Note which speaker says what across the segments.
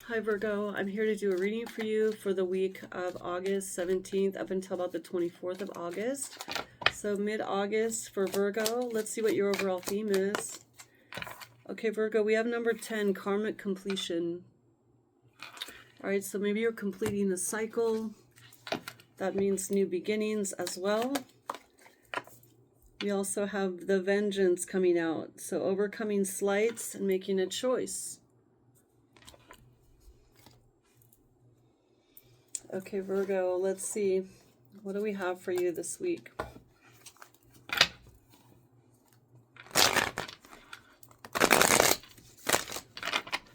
Speaker 1: Hi Virgo, I'm here to do a reading for you for the week of August 17th up until about the 24th of August. So mid-August for Virgo. Let's see what your overall theme is. Okay, Virgo, we have number 10, karmic completion. All right, so maybe you're completing the cycle. That means new beginnings as well. We also have the vengeance coming out. So overcoming slights and making a choice. Okay, Virgo, let's see. What do we have for you this week?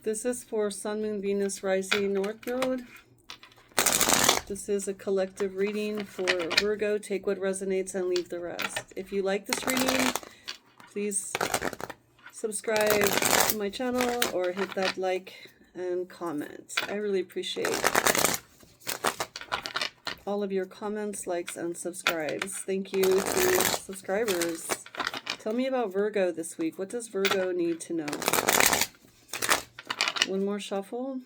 Speaker 1: This is for Sun, Moon, Venus, Rising, North Node. This is a collective reading for Virgo. Take what resonates and leave the rest. If you like this reading, please subscribe to my channel or hit that like and comment. I really appreciate all of your comments, likes, and subscribes. Thank you to subscribers. Tell me about Virgo this week. What does Virgo need to know? One more shuffle.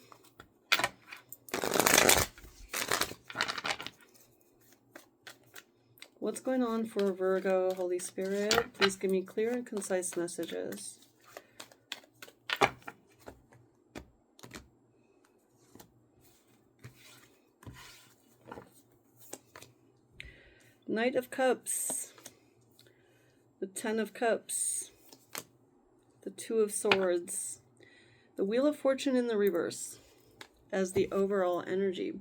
Speaker 1: What's going on for Virgo, Holy Spirit? Please give me clear and concise messages. Knight of Cups, the Ten of Cups, the Two of Swords, the Wheel of Fortune in the reverse as the overall energy.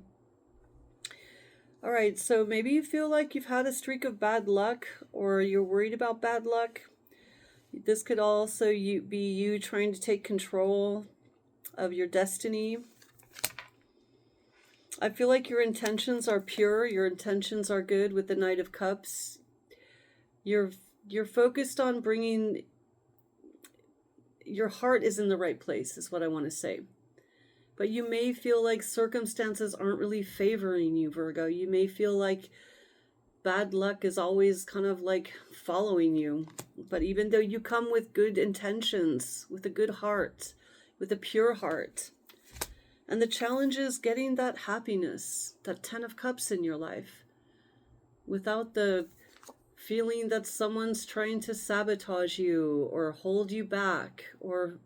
Speaker 1: All right, so maybe you feel like you've had a streak of bad luck or you're worried about bad luck. This could also be you trying to take control of your destiny. I feel like your intentions are pure. Your intentions are good with the Knight of Cups. You're focused on bringing... Your heart is in the right place, is what I want to say. But you may feel like circumstances aren't really favoring you, Virgo. You may feel like bad luck is always kind of like following you. But even though you come with good intentions, with a good heart, with a pure heart, and the challenge is getting that happiness, that Ten of Cups in your life, without the feeling that someone's trying to sabotage you or hold you back or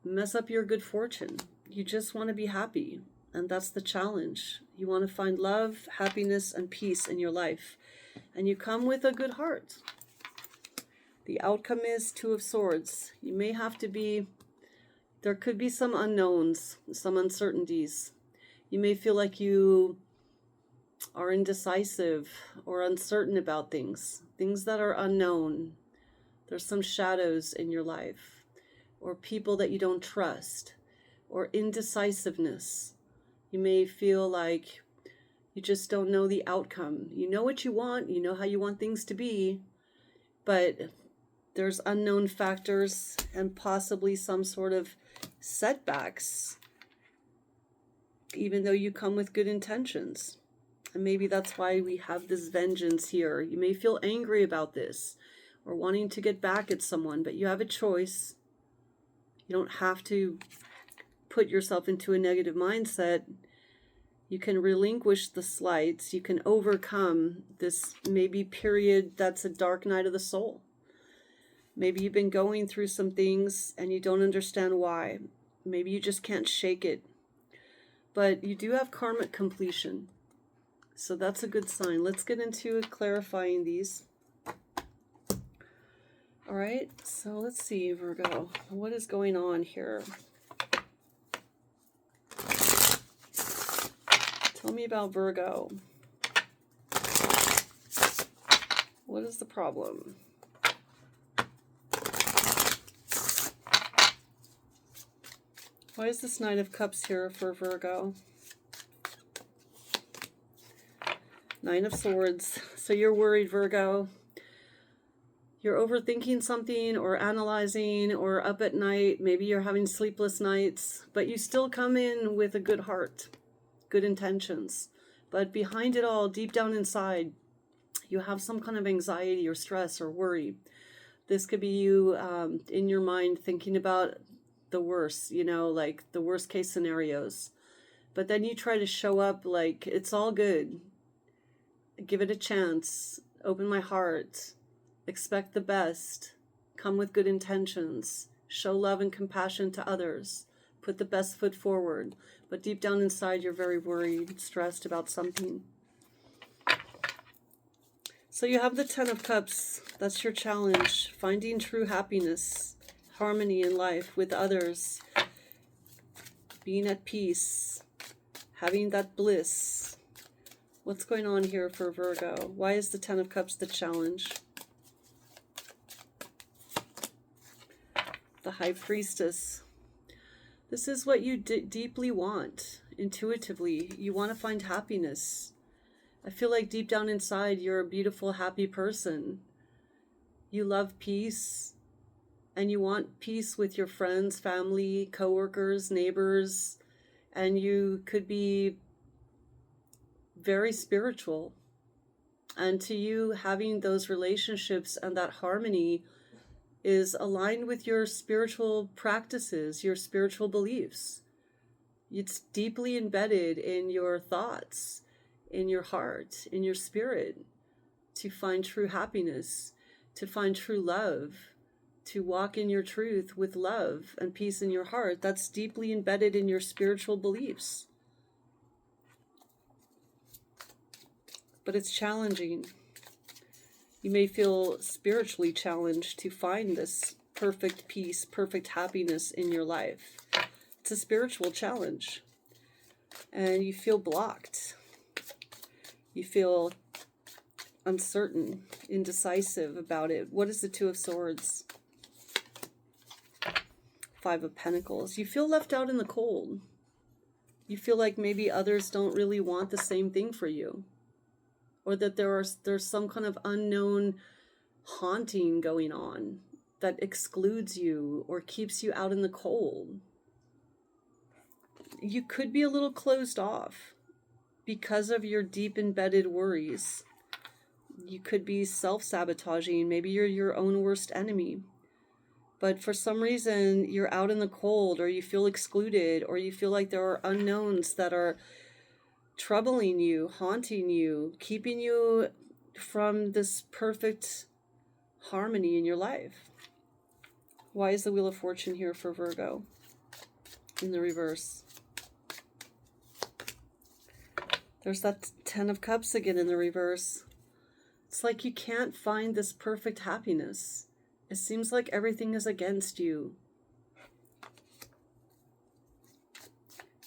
Speaker 1: mess up your good fortune. You just want to be happy, and that's the challenge. You want to find love, happiness, and peace in your life, and you come with a good heart. The outcome is Two of Swords. You may have to be... There could be some unknowns, some uncertainties. You may feel like you are indecisive or uncertain about things that are unknown. There's some shadows in your life, or people that you don't trust, or indecisiveness. You may feel like you just don't know the outcome. You know what you want, you know how you want things to be, but there's unknown factors and possibly some sort of setbacks, even though you come with good intentions. And maybe that's why we have this vengeance here. You may feel angry about this or wanting to get back at someone, but you have a choice. You don't have to put yourself into a negative mindset. You can relinquish the slights. You can overcome this maybe period that's a dark night of the soul. Maybe you've been going through some things and you don't understand why. Maybe you just can't shake it. But you do have karmic completion. So that's a good sign. Let's get into clarifying these. All right, so let's see, Virgo. What is going on here? Tell me about Virgo. What is the problem? Why is this Knight of Cups here for Virgo? Nine of Swords. So you're worried, Virgo. You're overthinking something or analyzing or up at night. Maybe you're having sleepless nights, but you still come in with a good heart, good intentions. But behind it all, deep down inside, you have some kind of anxiety or stress or worry. This could be you in your mind thinking about the worst, like the worst case scenarios. But then you try to show up like it's all good. Give it a chance. Open my heart. Expect the best. Come with good intentions. Show love and compassion to others. Put the best foot forward. But deep down inside, you're very worried, stressed about something. So you have the Ten of Cups. That's your challenge. Finding true happiness, harmony in life with others. Being at peace. Having that bliss. What's going on here for Virgo? Why is the Ten of Cups the challenge? The High Priestess. This is what you deeply want, intuitively. You want to find happiness. I feel like deep down inside, you're a beautiful, happy person. You love peace, and you want peace with your friends, family, coworkers, neighbors, and you could be very spiritual. And to you, having those relationships and that harmony is aligned with your spiritual practices, your spiritual beliefs. It's deeply embedded in your thoughts, in your heart, in your spirit, to find true happiness, to find true love, to walk in your truth with love and peace in your heart. That's deeply embedded in your spiritual beliefs. But it's challenging. You may feel spiritually challenged to find this perfect peace, perfect happiness in your life. It's a spiritual challenge. And you feel blocked. You feel uncertain, indecisive about it. What is the Two of Swords? Five of Pentacles. You feel left out in the cold. You feel like maybe others don't really want the same thing for you. Or that there's some kind of unknown haunting going on that excludes you or keeps you out in the cold. You could be a little closed off because of your deep embedded worries. You could be self-sabotaging. Maybe you're your own worst enemy. But for some reason, you're out in the cold, or you feel excluded, or you feel like there are unknowns that are troubling you, haunting you, keeping you from this perfect harmony in your life. Why is the Wheel of Fortune here for Virgo in the reverse? There's that Ten of Cups again in the reverse. It's like you can't find this perfect happiness. It seems like everything is against you.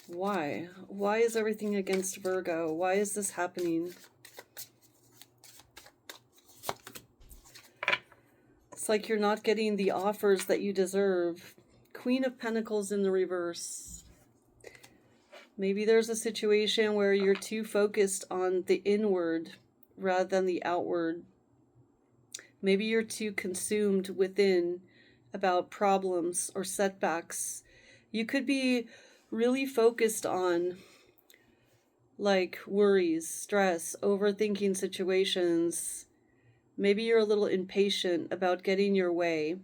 Speaker 1: Why? Why is everything against Virgo? Why is this happening? It's like you're not getting the offers that you deserve. Queen of Pentacles in the reverse. Maybe there's a situation where you're too focused on the inward rather than the outward. Maybe you're too consumed within about problems or setbacks. You could be really focused on like worries, stress, overthinking situations. Maybe you're a little impatient about getting your way.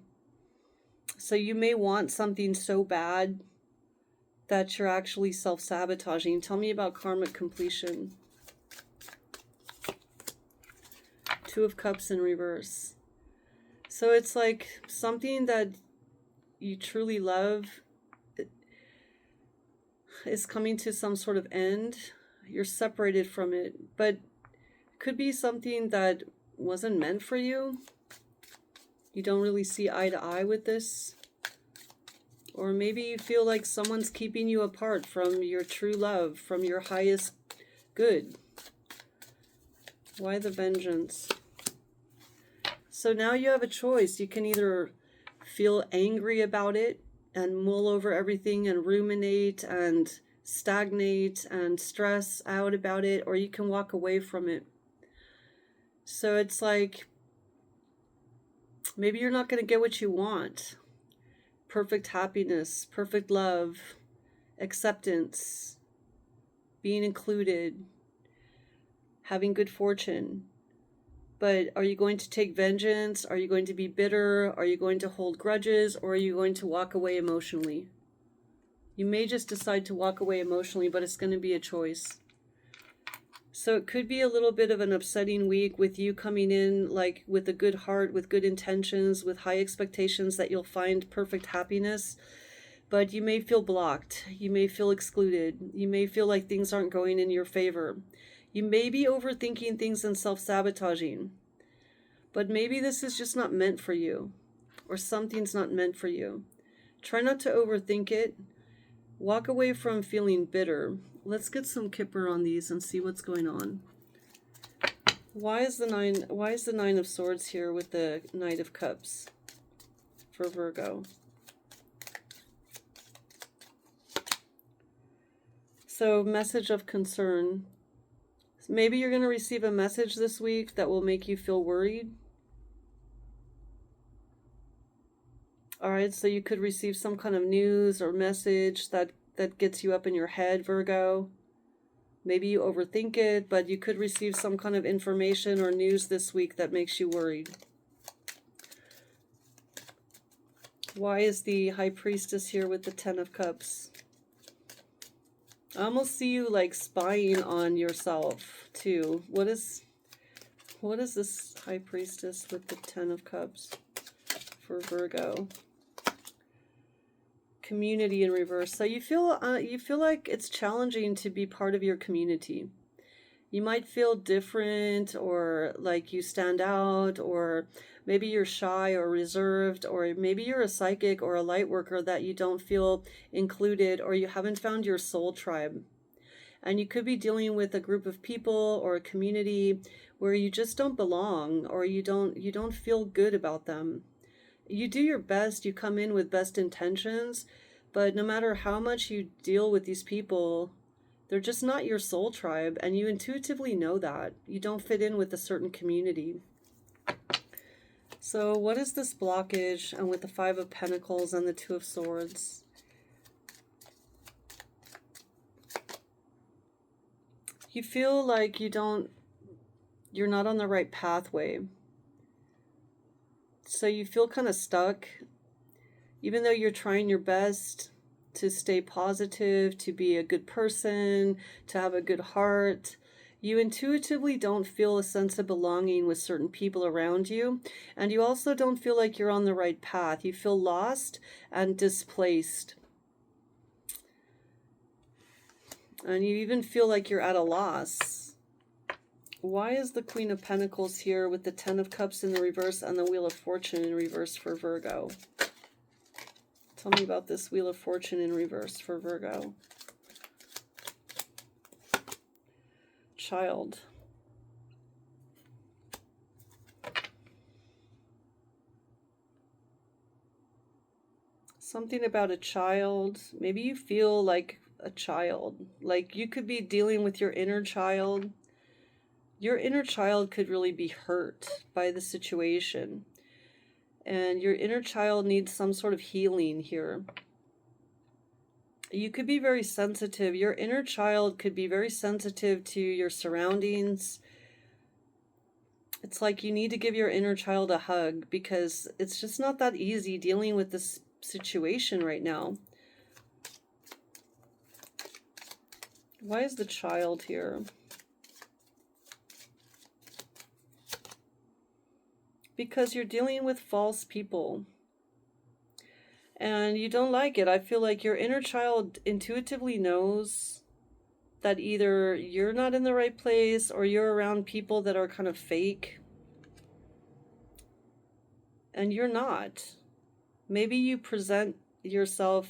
Speaker 1: So you may want something so bad that you're actually self-sabotaging. Tell me about karmic completion. Two of Cups in reverse. So it's like something that you truly love is coming to some sort of end. You're separated from it, but it could be something that wasn't meant for you. You don't really see eye to eye with this. Or maybe you feel like someone's keeping you apart from your true love, from your highest good. Why the Vengeance? So now you have a choice. You can either feel angry about it and mull over everything and ruminate and stagnate and stress out about it, or you can walk away from it. So it's like maybe you're not going to get what you want. Perfect happiness, perfect love, acceptance, being included, having good fortune. But are you going to take vengeance? Are you going to be bitter? Are you going to hold grudges? Or are you going to walk away emotionally? You may just decide to walk away emotionally, but it's going to be a choice. So it could be a little bit of an upsetting week with you coming in like with a good heart, with good intentions, with high expectations that you'll find perfect happiness. But you may feel blocked. You may feel excluded. You may feel like things aren't going in your favor. You may be overthinking things and self-sabotaging. But maybe this is just not meant for you, or something's not meant for you. Try not to overthink it. Walk away from feeling bitter. Let's get some Kipper on these and see what's going on. Why is the Nine of Swords here with the Knight of Cups for Virgo? So, message of concern. Maybe you're going to receive a message this week that will make you feel worried. All right, so you could receive some kind of news or message that gets you up in your head, Virgo. Maybe you overthink it, but you could receive some kind of information or news this week that makes you worried. Why is the High Priestess here with the Ten of Cups? I almost see you like spying on yourself too. What is this High Priestess with the Ten of Cups for Virgo? Community in reverse. So you feel like it's challenging to be part of your community. You might feel different, or like you stand out, or maybe you're shy or reserved, or maybe you're a psychic or a light worker that you don't feel included, or you haven't found your soul tribe. And you could be dealing with a group of people or a community where you just don't belong, or you don't feel good about them. You do your best, you come in with best intentions, but no matter how much you deal with these people, they're just not your soul tribe, and you intuitively know that. You don't fit in with a certain community. So what is this blockage, and with the Five of Pentacles and the Two of Swords? You feel like you're not on the right pathway. So you feel kind of stuck, even though you're trying your best to stay positive, to be a good person, to have a good heart. You intuitively don't feel a sense of belonging with certain people around you, and you also don't feel like you're on the right path. You feel lost and displaced. And you even feel like you're at a loss. Why is the Queen of Pentacles here with the Ten of Cups in the reverse and the Wheel of Fortune in reverse for Virgo? Tell me about this Wheel of Fortune in reverse for Virgo. Child. Something about a child. Maybe you feel like a child. Like you could be dealing with your inner child. Your inner child could really be hurt by the situation. And your inner child needs some sort of healing here. You could be very sensitive. Your inner child could be very sensitive to your surroundings. It's like you need to give your inner child a hug, because it's just not that easy dealing with this situation right now. Why is the child here? Because you're dealing with false people. And you don't like it. I feel like your inner child intuitively knows that either you're not in the right place or you're around people that are kind of fake. And you're not. Maybe you present yourself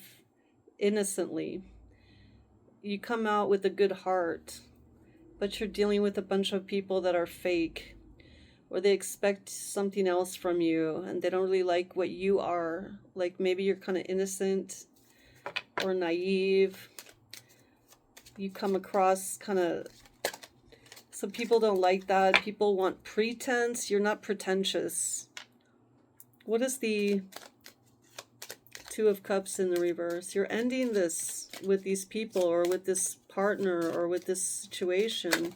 Speaker 1: innocently. You come out with a good heart, but you're dealing with a bunch of people that are fake, or they expect something else from you and they don't really like what you are. Like maybe you're kind of innocent or naive. You come across kind of, some people don't like that. People want pretense. You're not pretentious. What is the Two of Cups in the reverse? You're ending this with these people, or with this partner, or with this situation.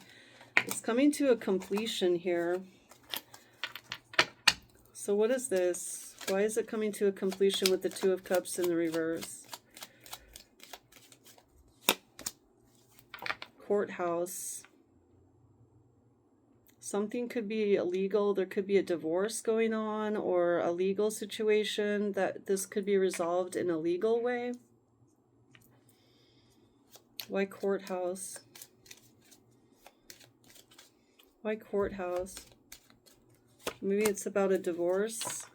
Speaker 1: It's coming to a completion here. So what is this? Why is it coming to a completion with the Two of Cups in the reverse? Courthouse. Something could be illegal. There could be a divorce going on or a legal situation that this could be resolved in a legal way. Why courthouse? Why courthouse? Maybe it's about a divorce.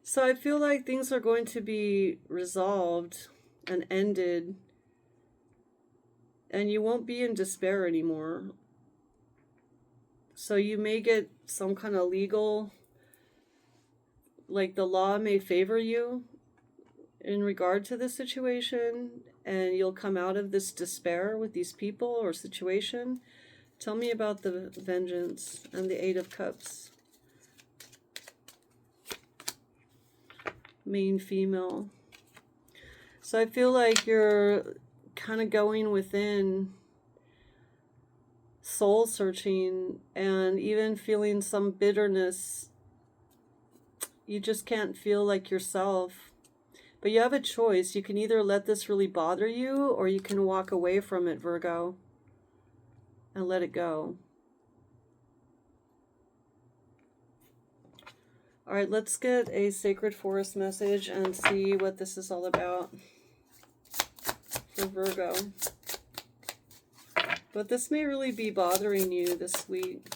Speaker 1: So I feel like things are going to be resolved and ended, and you won't be in despair anymore. So you may get some kind of legal, like the law may favor you in regard to this situation, and you'll come out of this despair with these people or situation. Tell me about the vengeance and the Eight of Cups. Main female. So I feel like you're kind of going within, soul searching, and even feeling some bitterness. You just can't feel like yourself. But you have a choice. You can either let this really bother you, or you can walk away from it, Virgo, and let it go. All right, let's get a Sacred Forest message and see what this is all about for Virgo. But this may really be bothering you this week.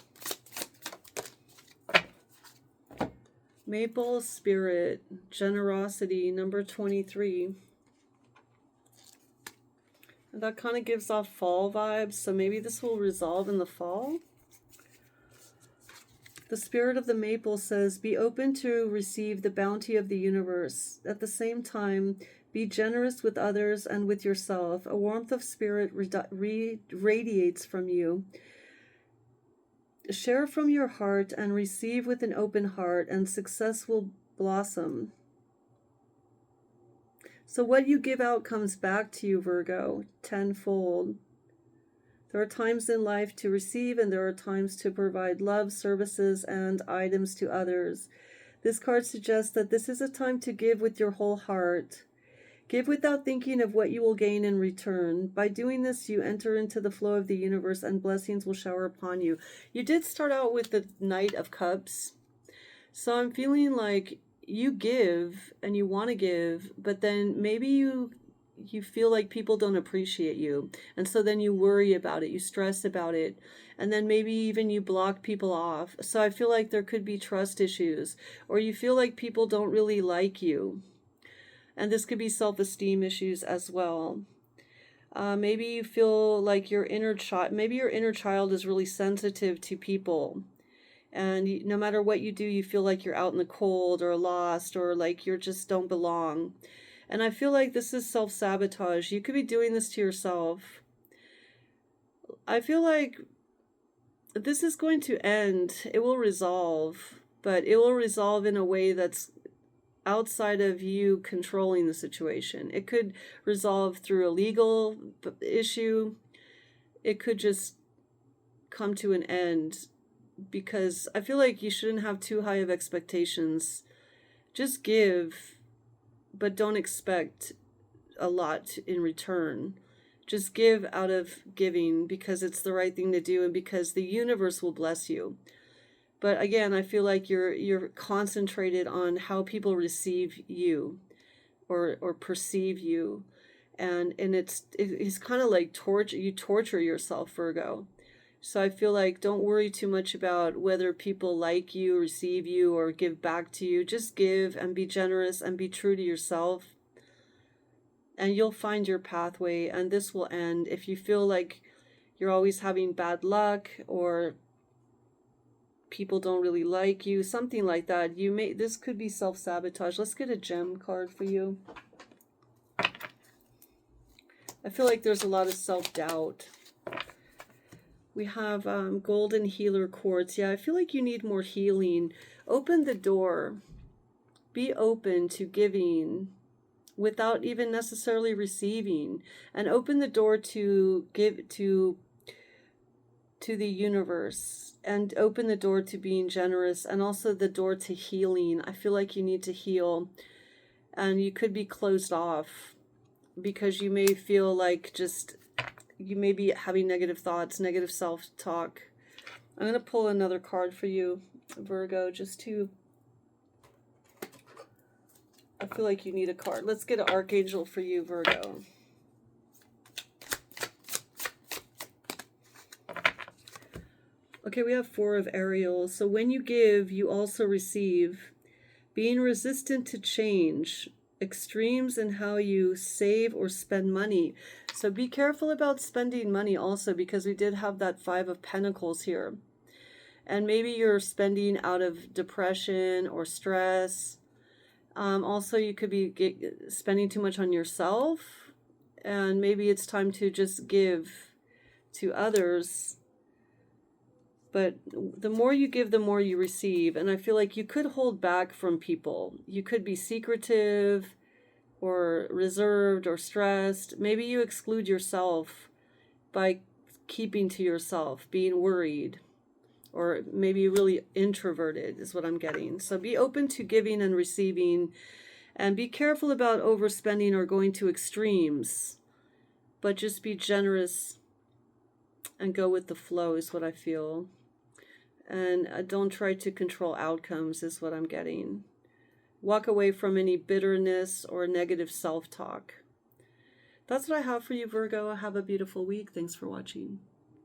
Speaker 1: Maple Spirit, Generosity, number 23. And that kind of gives off fall vibes, so maybe this will resolve in the fall. The spirit of the maple says, be open to receive the bounty of the universe. At the same time, be generous with others and with yourself. A warmth of spirit radiates from you. Share from your heart and receive with an open heart, and success will blossom. So what you give out comes back to you, Virgo, tenfold. There are times in life to receive, and there are times to provide love, services, and items to others. This card suggests that this is a time to give with your whole heart. Give without thinking of what you will gain in return. By doing this, you enter into the flow of the universe, and blessings will shower upon you. You did start out with the Knight of Cups. So I'm feeling like you give and you want to give, but then maybe you feel like people don't appreciate you, and so then you worry about it, you stress about it, and then maybe even you block people off. So I feel like there could be trust issues, or you feel like people don't really like you, and this could be self-esteem issues as well. Maybe you feel like your inner child is really sensitive to people, and no matter what you do, you feel like you're out in the cold or lost, or like you just don't belong. And I feel like this is self-sabotage. You could be doing this to yourself. I feel like this is going to end. It will resolve, but it will resolve in a way that's outside of you controlling the situation. It could resolve through a legal issue. It could just come to an end, because I feel like you shouldn't have too high of expectations. Just give, but don't expect a lot in return. Just give out of giving, because it's the right thing to do, and because the universe will bless you. But again, I feel like you're concentrated on how people receive you or perceive you, and it's kind of like you torture yourself, Virgo. So I feel like don't worry too much about whether people like you, receive you, or give back to you. Just give and be generous and be true to yourself, and you'll find your pathway, and this will end. If you feel like you're always having bad luck, or people don't really like you, something like that, this could be self-sabotage. Let's get a gem card for you. I feel like there's a lot of self-doubt. We have golden healer quartz. Yeah, I feel like you need more healing. Open the door. Be open to giving without even necessarily receiving, and open the door to give, to to the universe and open the door to being generous, and also the door to healing. I feel like you need to heal, and you could be closed off because you may feel like you may be having negative thoughts, negative self-talk. I'm going to pull another card for you, Virgo, I feel like you need a card. Let's get an archangel for you, Virgo. Okay, we have 4 of Ariel. So when you give, you also receive. Being resistant to change. Extremes in how you save or spend money. So be careful about spending money also, because we did have that 5 of Pentacles here. And maybe you're spending out of depression or stress. Also, you could be spending too much on yourself. And maybe it's time to just give to others. But the more you give, the more you receive. And I feel like you could hold back from people. You could be secretive or reserved or stressed. Maybe you exclude yourself by keeping to yourself, being worried, or maybe really introverted is what I'm getting. So be open to giving and receiving, and be careful about overspending or going to extremes, but just be generous and go with the flow is what I feel. And don't try to control outcomes is what I'm getting. Walk away from any bitterness or negative self-talk. That's what I have for you, Virgo. Have a beautiful week. Thanks for watching.